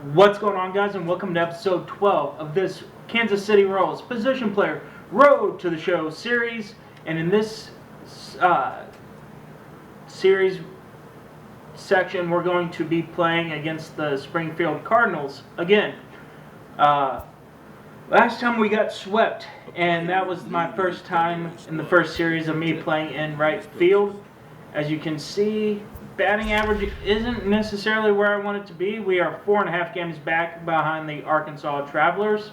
What's going on, guys, and welcome to episode 12 of this Kansas City Royals Position Player Road to the Show series. And in this series section, we're going to be playing against the Springfield Cardinals again. Last time we got swept, and that was my first time in the first series of me playing in right field. As you can see, batting average isn't necessarily where I want it to be. We are 4.5 games back behind the Arkansas Travelers.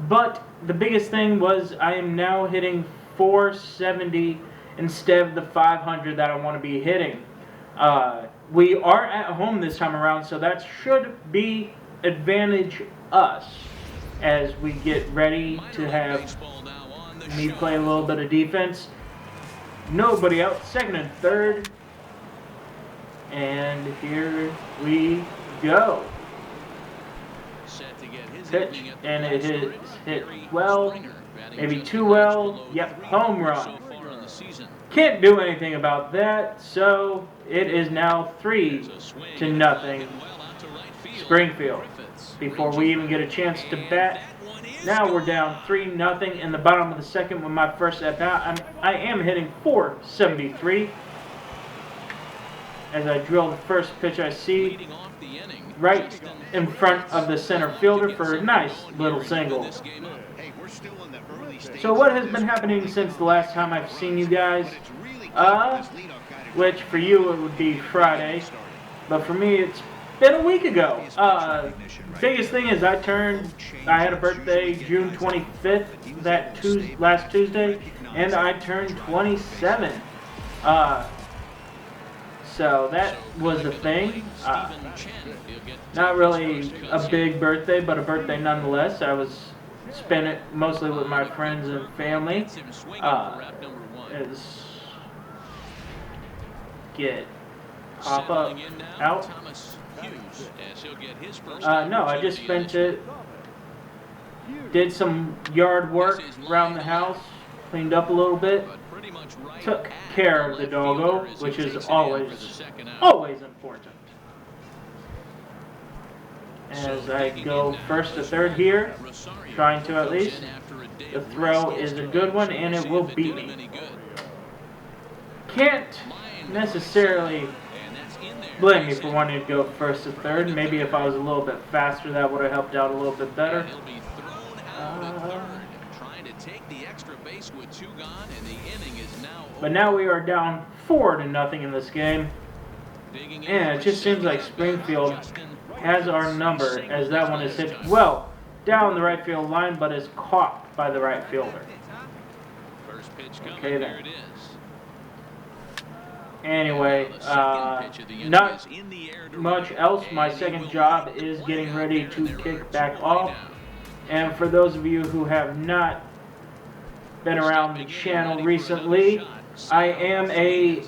But the biggest thing was I am now hitting 470 instead of the 500 that I want to be hitting. We are at home this time around, so that should be advantage us as we get ready to have me play a little bit of defense. Nobody out, second and third. And here we go. Pitch, and it is hit well, maybe too well. Yep, home run. Can't do anything about that, so it is now 3-0 Springfield. Before we even get a chance to bat, now we're down 3-0 in the bottom of the second with my first at bat. I am hitting 473. As I drill the first pitch I see right in front of the center fielder for a nice little single. So what has been happening since the last time I've seen you guys? Which for you it would be Friday, but for me it's been a week ago. Biggest thing is I had a birthday June 25th, last Tuesday, and I turned 27. So that was a thing. Not really a big birthday, but a birthday nonetheless. I was spent it mostly with my friends and family. Get pop up out. No, I just spent it. Did some yard work around the house, cleaned up a little bit. Took care of the doggo, which is always important. As I go first to third here, trying to at least. The throw is a good one, and it will beat me. Can't necessarily blame me for wanting to go first to third. Maybe if I was a little bit faster, that would have helped out a little bit better. But now we are down 4-0 in this game. And it just seems like Springfield has our number, as that one is hit well down the right field line, but is caught by the right fielder. Okay then. Anyway, not much else. My second job is getting ready to kick back off. And for those of you who have not been around the channel recently, I am an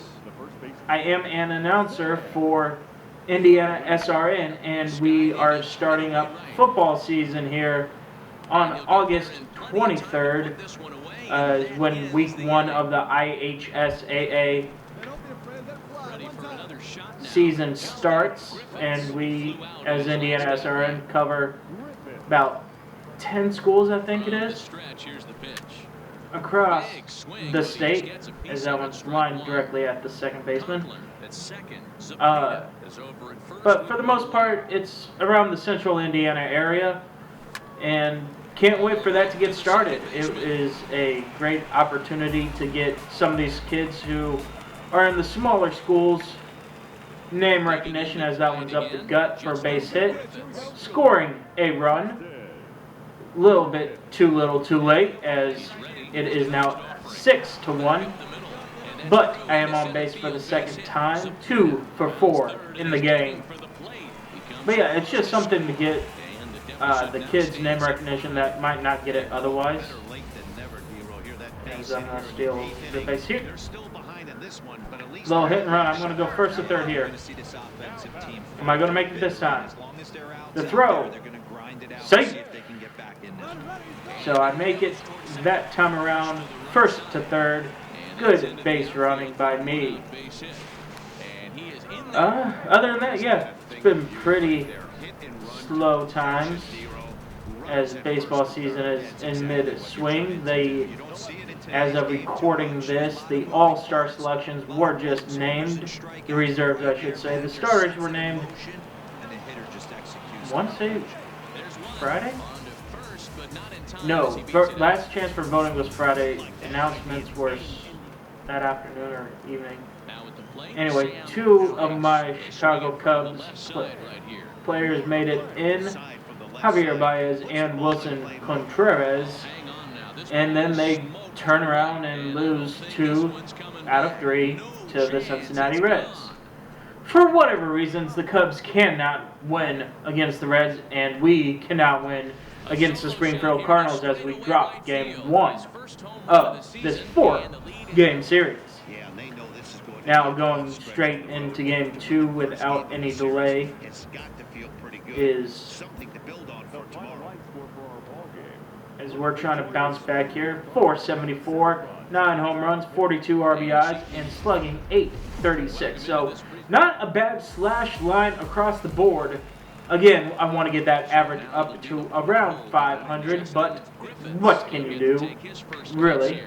announcer for Indiana SRN, and we are starting up football season here on August 23rd, when week 1 of the IHSAA season starts, and we, as Indiana SRN, cover about 10 schools, I think it is, across the state, as that one's lined directly at the second baseman. But for the most part, it's around the central Indiana area, and can't wait for that to get started. It is a great opportunity to get some of these kids who are in the smaller schools name recognition, as that one's up the gut for a base hit, scoring a run. Little bit too little too late, as it is now 6-1, but I am on base for the second time, 2 for 4 in the game. But yeah, it's just something to get the kids name recognition that might not get it otherwise. As I'm going to steal the base here. Little hit and run. I'm going to go first to third here. Am I going to make it this time? The throw. Safe. So I make it that time around, first to third. Good base running by me. Other than that, yeah, it's been pretty slow times as baseball season is in mid-swing. As of recording this, the all-star selections were just named. The reserves, I should say. The starters were named, Wednesday, Friday? No, last chance for voting was Friday. Announcements were that afternoon or evening. Anyway, 2 of my Chicago Cubs players made it in, Javier Baez and Wilson Contreras, and then they turn around and lose 2 out of 3 to the Cincinnati Reds. For whatever reasons, the Cubs cannot win against the Reds, and we cannot win against the Springfield Cardinals as we drop Game 1 of this 4-game series. Now going straight into Game 2 without any delay is as we're trying to bounce back here. 474, 9 home runs, 42 RBIs, and slugging .836. So not a bad slash line across the board. Again, I want to get that average up to around 500, but what can you do, really,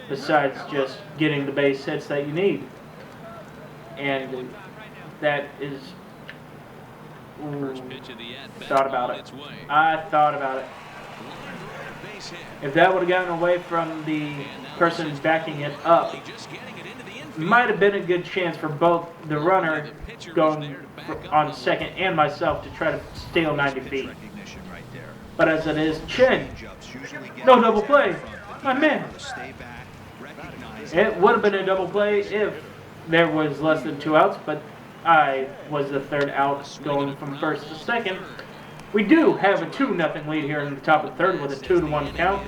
besides just getting the base hits that you need? And that is... thought about it. I thought about it. If that would have gotten away from the person backing it up, might have been a good chance for both the runner going on second and myself to try to steal 90 feet. But as it is, Chin, no double play, my man. It would have been a double play if there was less than 2 outs, but I was the 3rd out going from first to second. We do have a 2-0 lead here in the top of the 3rd with a 2-1 count.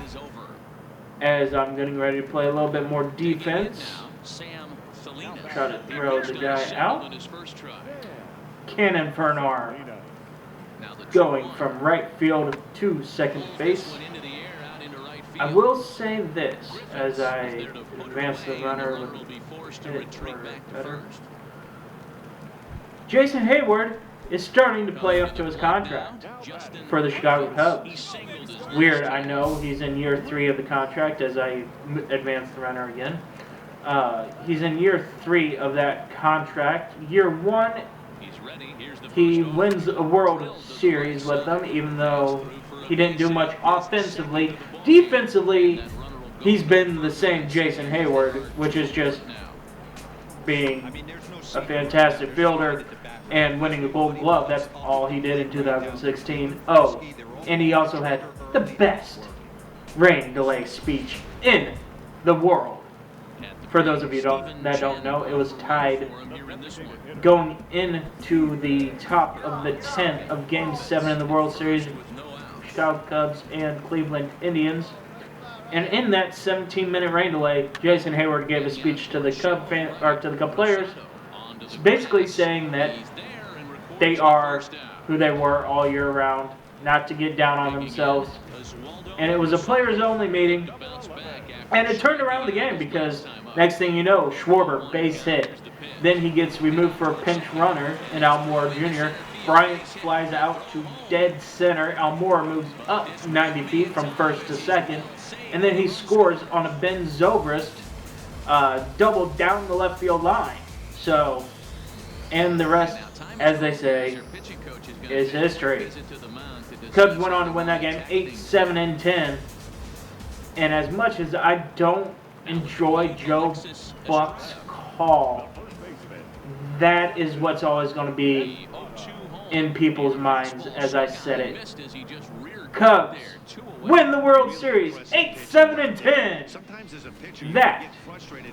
As I'm getting ready to play a little bit more defense. Try to throw the guy out. Cannon for an arm. Going from right field to second base. I will say this as I advance the runner with it better. Jason Hayward is starting to play up to his contract for the Chicago Cubs. Weird, I know. He's in year 3 of the contract as I advance the runner again. He's in year 3 of that contract. Year 1, he wins a World Series with them, even though he didn't do much offensively. Defensively, he's been the same Jason Hayward, which is just being a fantastic fielder and winning the Gold Glove. That's all he did in 2016. Oh, and he also had the best rain delay speech in the world. For those of you that don't know, it was tied going into the top of the 10th of Game 7 in the World Series, Chicago Cubs and Cleveland Indians. And in that 17-minute rain delay, Jason Hayward gave a speech to the Cub players, basically saying that they are who they were all year round, not to get down on themselves. And it was a players-only meeting, and it turned around the game because next thing you know, Schwarber base hit. Then he gets removed for a pinch runner in Almora Jr. Bryant flies out to dead center. Almora moves up 90 feet from first to second. And then he scores on a Ben Zobrist double down the left field line. So, and the rest, as they say, is history. Cubs went on to win that game 8-7-10. And as much as I don't enjoy Joe Buck's call, that is what's always going to be in people's minds as I said it. Cubs win the World Series 8-7-10. That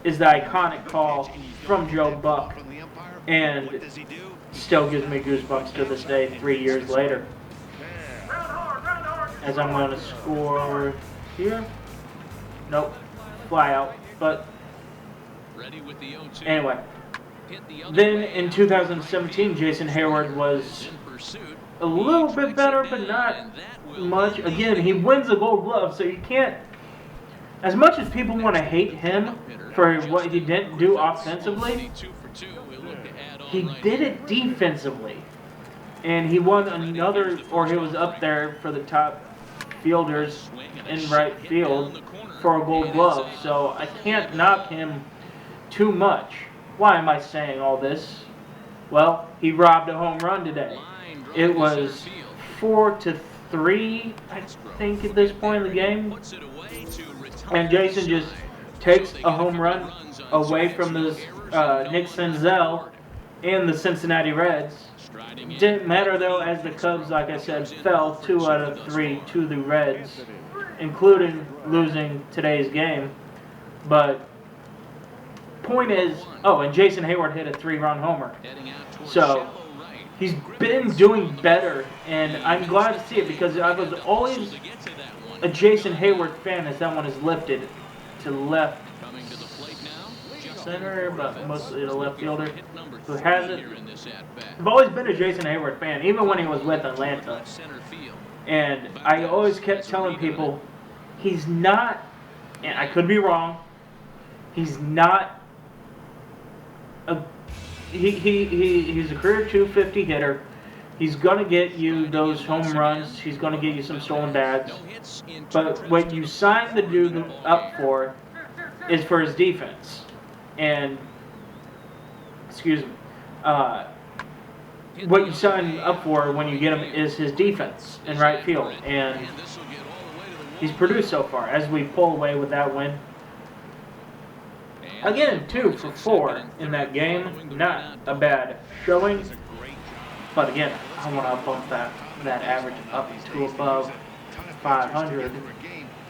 is the iconic call from Joe Buck, and still gives me goosebumps to this day 3 years later. As I'm going to score here. Nope, fly out. But anyway, then in 2017, Jason Hayward was a little bit better, but not much. Again, he wins the Gold Glove, so you can't. As much as people want to hate him for what he didn't do offensively, he did it defensively. and he won another, or he was up there for the top fielders in right field for a Gold Glove. So I can't knock him too much. Why am I saying all this? Well, he robbed a home run today. It was 4-3, I think, at this point in the game. And Jason just takes a home run away from the Nick Senzel and the Cincinnati Reds. Didn't matter though, as the Cubs, like I said, fell 2 out of 3 to the Reds, including losing today's game. But point is, oh, and Jason Hayward hit a 3-run homer. So he's been doing better, and I'm glad to see it because I was always a Jason Hayward fan as that one is lifted to left center, but mostly the left fielder who has it. I've always been a Jason Hayward fan, even when he was with Atlanta. And I always kept telling people, he's not, and I could be wrong, he's not a, he's a career 250 hitter. He's going to get you those home runs. He's going to get you some stolen bags. But what you sign the dude up for is for his defense. And, excuse me, what you sign up for when you get him is his defense in right field. And he's produced so far as we pull away with that win. Again, 2 for 4 in that game. Not a bad showing. But again, I want to bump that average up to above 500.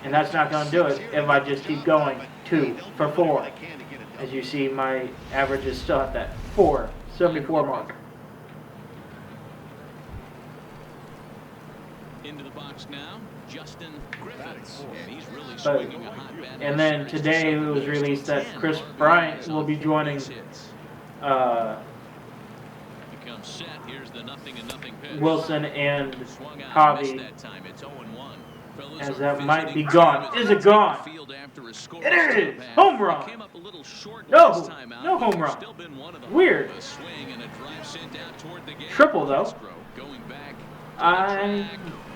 And that's not going to do it if I just keep going 2 for 4. As you see, my average is still at that 474 mark. Into the box now, Justin Griffiths. He's really But, swinging a hot bat. and then today it was released that Chris Bryant will be joining Becomes set. Here's the 0-0 pitch. Wilson and Swung out, Hobby, missed that time. It's 0-1. Fellas as are that might be visiting gone. Is it gone? field after a score. It is! Home run! Came up a little short No, last time out, no but home run. still been one of them. Weird. A swing and a drive sent out toward the game. Triple, though. Going back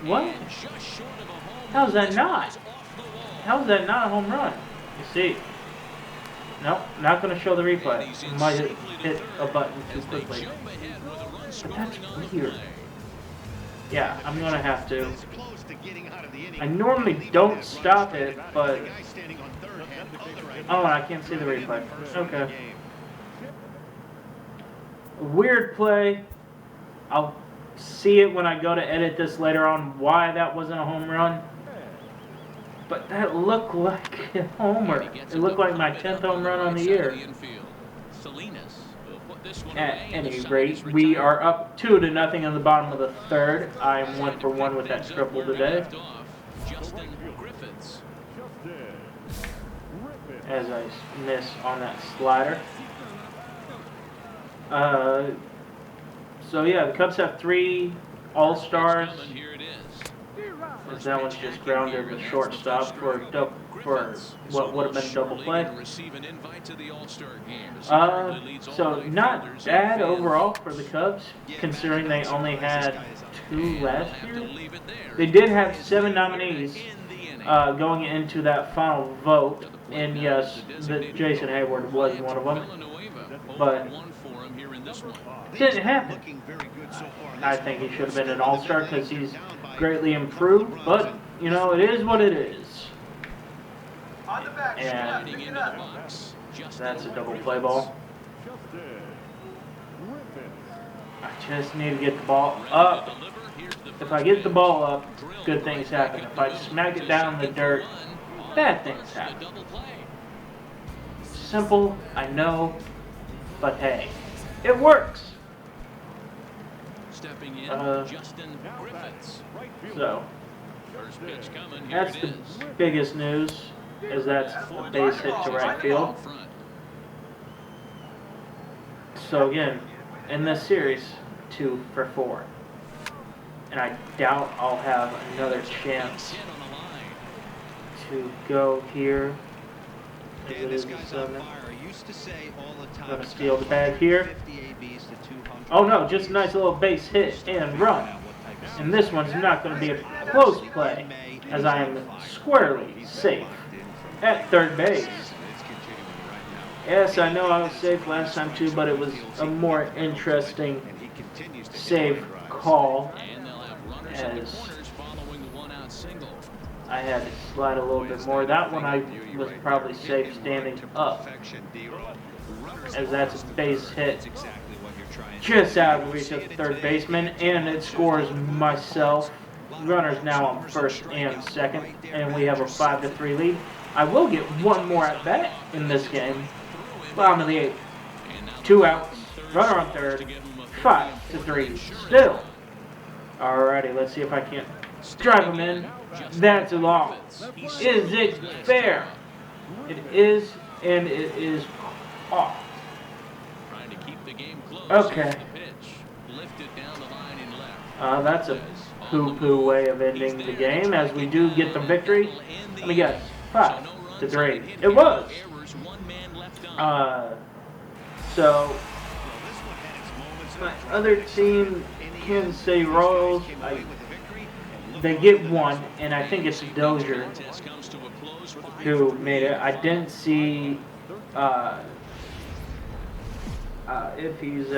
What? and just short of a home How's that run. not? Off the wall. How's that not a home run? You see. Nope, not going to show the replay. Might hit a button too quickly. But that's weird. Yeah, I'm going to have to. I normally don't stop it, but... Oh, I can't see the replay. Okay. Weird play. I'll see it when I go to edit this later on, why that wasn't a home run. But that looked like a homer. It looked like my 10th home run on the year. At any rate, we are up 2-0 in the bottom of the third. I am 1 for 1 with that triple today. As I miss on that slider. So yeah, the Cubs have 3 All-Stars. As that one's just grounded the shortstop for what would have been a double play. So not bad overall for the Cubs, considering they only had 2 last year. They did have 7 nominees going into that final vote, and yes, Jason Hayward was one of them. But it didn't happen. I think he should have been an All-Star because he's greatly improved, but, you know, it is what it is. And that's a double play ball. I just need to get the ball up. If I get the ball up, good things happen. If I smack it down in the dirt, bad things happen. Simple, I know, but hey, it works. So, that's the biggest news, is that's a base hit to right field. So again, in this series, 2 for 4. And I doubt I'll have another chance to go here. As it is the 7th. Gonna steal the bag here. Oh no, just a nice little base hit and run. And this one's not going to be a close play, as I am squarely safe at third base. Yes, I know I was safe last time too, but it was a more interesting save call, as I had to slide a little bit more. That one I was probably safe standing up, as that's a base hit just out of reach of the third baseman, and it scores myself. Runners now on first and second, and we have a 5-3 lead. I will get one more at bat in this game. Bottom of the 8th. 2 outs. Runner on third. 5-3 still. Alrighty, let's see if I can't drive him in. That's a long. Is it fair? It is, and it is off. Okay. That's a poo-poo way of ending the game, as we do get the victory. Let me guess. 5-3. It was. So my other team, Kansas City Royals, they get one, and I think it's Dozier who made it. I didn't see if he's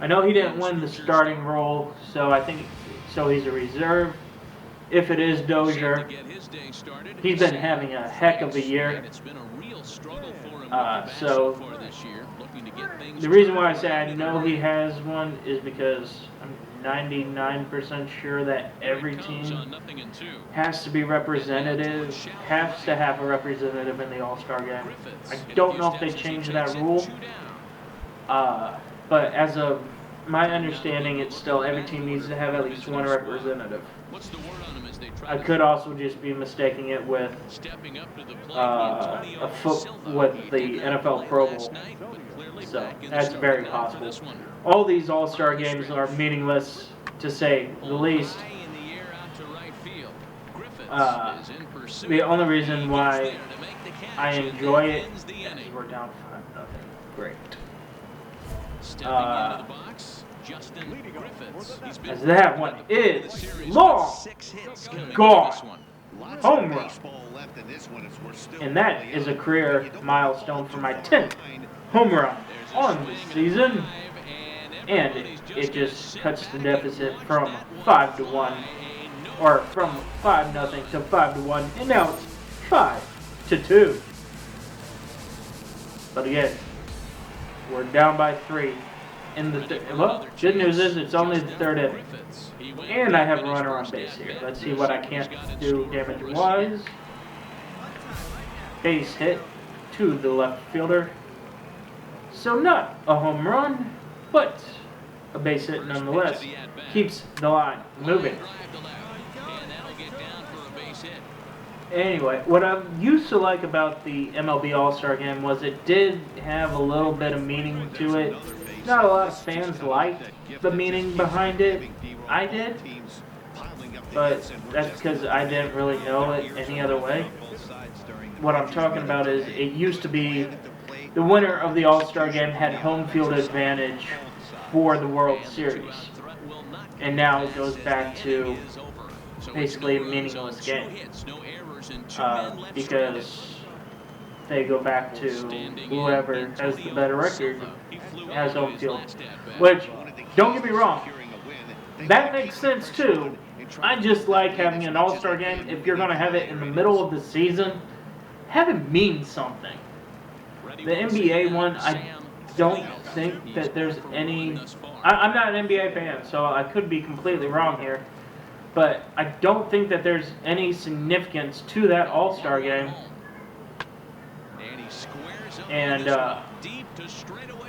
I know he didn't win the starting role, so I think he's a reserve. If it is Dozier, he's been having a heck of a year. So the reason why I say I know he has one is because I'm 99% sure that every team has to be representative, has to have a representative in the All-Star game. I don't know if they changed that rule, but as of my understanding, it's still every team needs to have at least one representative. I could also just be mistaking it with with the NFL Pro Bowl. So that's very possible. All these All-Star games are meaningless, to say the least. The only reason why I enjoy it, yes, we're down 5-0. Great. As that one is long, gone, home run. And that is a career milestone for my 10th home run on the season. And it just cuts the deficit from 5-1, or from 5-0 to 5-1, and now it's 5-2. But again, we're down by 3 in the well, good news is it's only the 3rd inning. And I have a runner on base here. Let's see what I can't do damage-wise. Base hit to the left fielder. So not a home run, but a base hit nonetheless. Keeps the line moving. Anyway, what I used to like about the MLB All-Star Game was it did have a little bit of meaning to it. Not a lot of fans liked the meaning behind it. I did. But that's because I didn't really know it any other way. What I'm talking about is it used to be the winner of the All-Star Game had home field advantage for the World Series. And now it goes back to basically a meaningless game. Because they go back to whoever has the better record has home field. Which, don't get me wrong, that makes sense too. I just like having an All-Star Game. If you're going to have it in the middle of the season, have it mean something. The NBA one, I don't think that there's any... I'm not an NBA fan, so I could be completely wrong here. But I don't think that there's any significance to that All-Star Game. And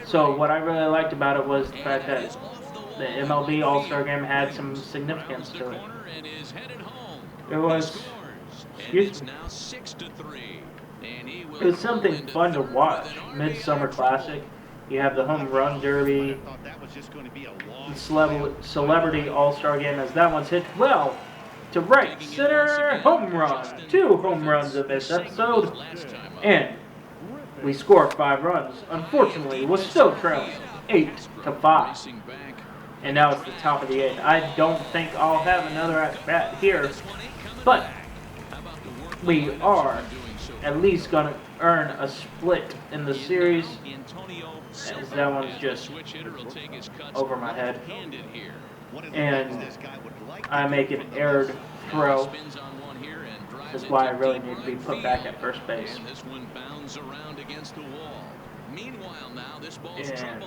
so what I really liked about it was the fact that the MLB All-Star Game had some significance to it. It was, excuse me, it was something fun to watch. Midsummer Classic. You have the Home Run Derby, the Celebrity All-Star Game, as that one's hit well to right center, home run. 2 home runs of this episode. And we score 5 runs. Unfortunately, we're still trailing 8-5. Racing back. And now it's the top of the 8th. I don't think I'll have another at-bat here, but we are at least going to earn a split in the series, as that one's just over my head. And I make an errored throw. That's why I really need to be put back at first base. And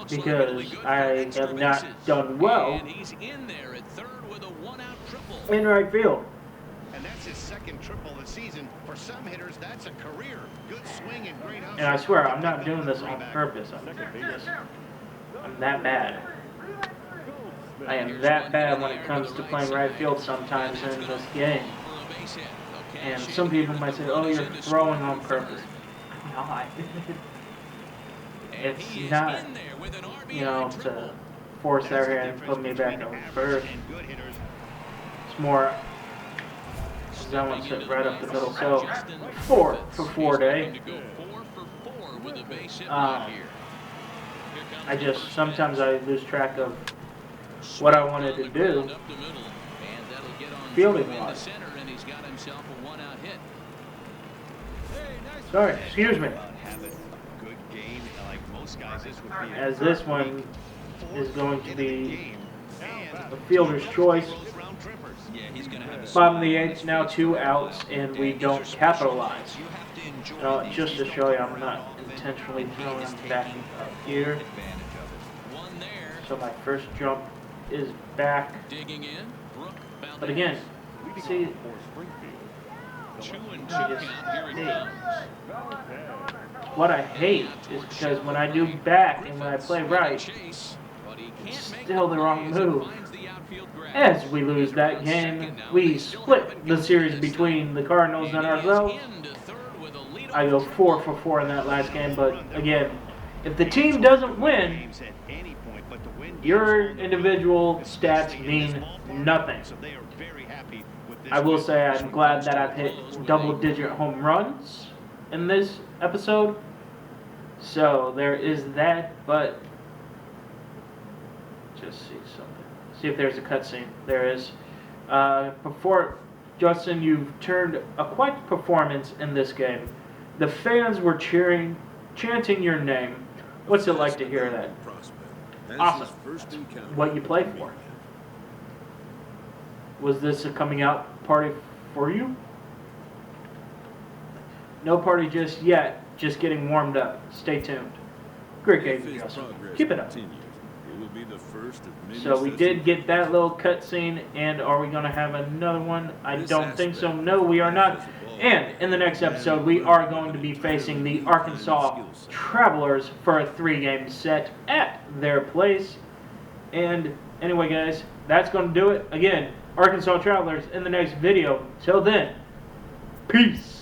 because I have not done well in right field. And that's his second triple this season. For some hitters, that's a career. Good swing and great And I swear, I'm not doing this on purpose. I'm that bad. I am that bad when it comes to playing right field sometimes in this game. And some people might say, oh, you're throwing on purpose. I'm not. It's not, you know, to force their hand and put me back on first. It's more, that one sit right up the middle. So, 4 for 4 day. Sometimes I lose track of what I wanted to do fielding-wise. Sorry, excuse me. As this one is going to be a fielder's choice. Bottom of the 8th, now 2 outs, and we don't capitalize. Just to show you, I'm not intentionally throwing back up here. So my first jump is back. But again, see, what I hate is because when I do back and when I play right, it's still the wrong move. As we lose that game, we split the series between the Cardinals and ourselves. I go 4 for 4 in that last game, but again, if the team doesn't win, your individual stats mean nothing. I will say I'm glad that I've hit double-digit home runs in this episode. So there is that, but just see something. See if there's a cutscene. There is. Before, Justin, you've turned a quite performance in this game. The fans were chanting your name. What's it like to hear that? Awesome. What you play for? Was this a coming out party for you? No party just yet. Just getting warmed up. Stay tuned. Great game, Justin. Keep it up. So we did get that little cutscene, and are we going to have another one? I don't think so. No, we are not. And in the next episode, we are going to be facing the Arkansas Travelers for a 3-game set at their place. And anyway, guys, that's going to do it. Again, Arkansas Travelers in the next video. Till then, peace.